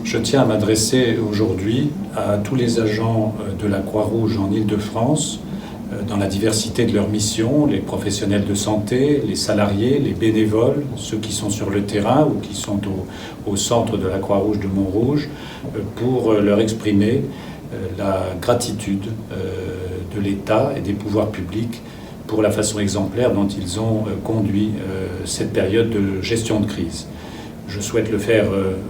Je tiens à m'adresser aujourd'hui à tous les agents de la Croix-Rouge en Île-de-France, dans la diversité de leurs missions, les professionnels de santé, les salariés, les bénévoles, ceux qui sont sur le terrain ou qui sont au centre de la Croix-Rouge de Montrouge, pour leur exprimer la gratitude de l'État et des pouvoirs publics pour la façon exemplaire dont ils ont conduit cette période de gestion de crise. Je souhaite le faire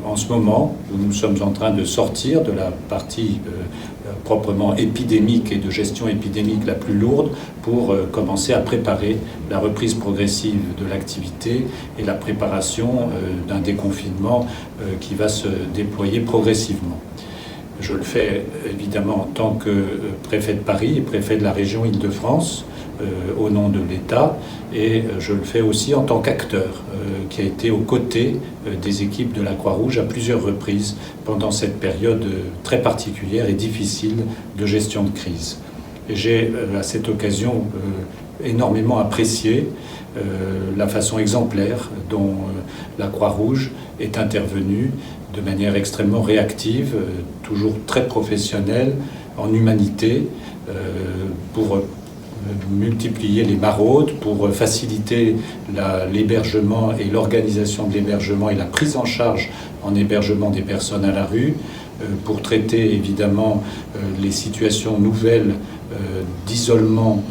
en ce moment où nous sommes en train de sortir de la partie proprement épidémique et de gestion épidémique la plus lourde pour commencer à préparer la reprise progressive de l'activité et la préparation d'un déconfinement qui va se déployer progressivement. Je le fais évidemment en tant que préfet de Paris et préfet de la région Île-de-France, au nom de l'État, et je le fais aussi en tant qu'acteur qui a été aux côtés des équipes de la Croix-Rouge à plusieurs reprises pendant cette période très particulière et difficile de gestion de crise. Et j'ai à cette occasion énormément apprécié la façon exemplaire dont la Croix-Rouge est intervenue de manière extrêmement réactive, toujours très professionnelle, en humanité, pour multiplier les maraudes, pour faciliter l'hébergement et l'organisation de l'hébergement et la prise en charge en hébergement des personnes à la rue, pour traiter évidemment les situations nouvelles d'isolement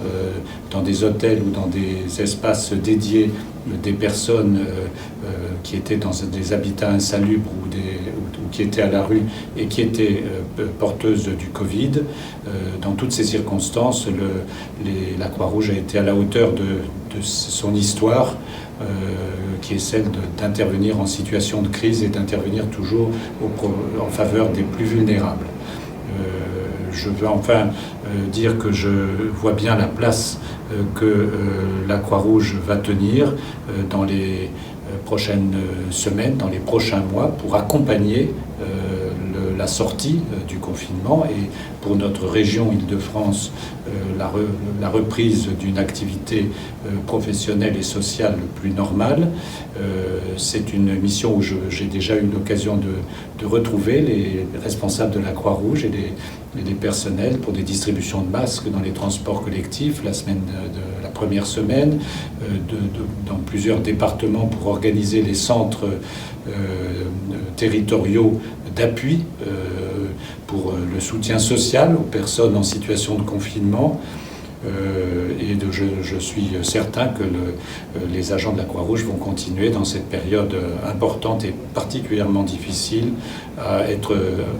dans des hôtels ou dans des espaces dédiés des personnes qui étaient dans des habitats insalubres ou qui étaient à la rue et qui étaient porteuses du Covid. Dans toutes ces circonstances, la Croix-Rouge a été à la hauteur de son histoire, qui est celle d'intervenir en situation de crise et d'intervenir toujours en faveur des plus vulnérables. Je veux enfin dire que je vois bien la place que la Croix-Rouge va tenir dans les prochaines semaines, dans les prochains mois, pour accompagner la sortie du confinement et pour notre région Île-de-France, la reprise d'une activité professionnelle et sociale plus normale. C'est une mission où j'ai déjà eu l'occasion de retrouver les responsables de la Croix-Rouge et les personnels pour des distributions de masques dans les transports collectifs la première semaine, dans plusieurs départements pour organiser les centres territoriaux d'appui pour le soutien social aux personnes en situation de confinement. Et je suis certain que les agents de la Croix-Rouge vont continuer dans cette période importante et particulièrement difficile à être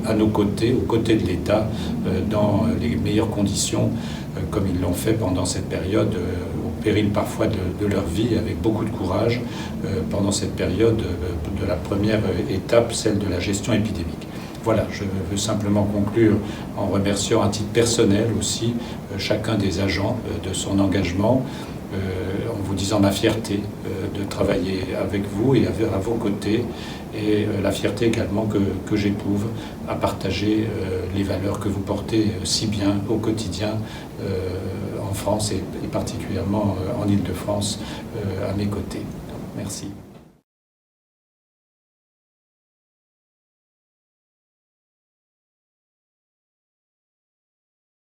à nos côtés, aux côtés de l'État, dans les meilleures conditions, comme ils l'ont fait pendant cette période, au péril parfois de leur vie, avec beaucoup de courage, pendant cette période de la première étape, celle de la gestion épidémique. Voilà, je veux simplement conclure en remerciant à titre personnel aussi chacun des agents de son engagement, en vous disant ma fierté de travailler avec vous et à vos côtés, et la fierté également que j'éprouve à partager les valeurs que vous portez si bien au quotidien en France et particulièrement en Île-de-France à mes côtés. Donc, merci.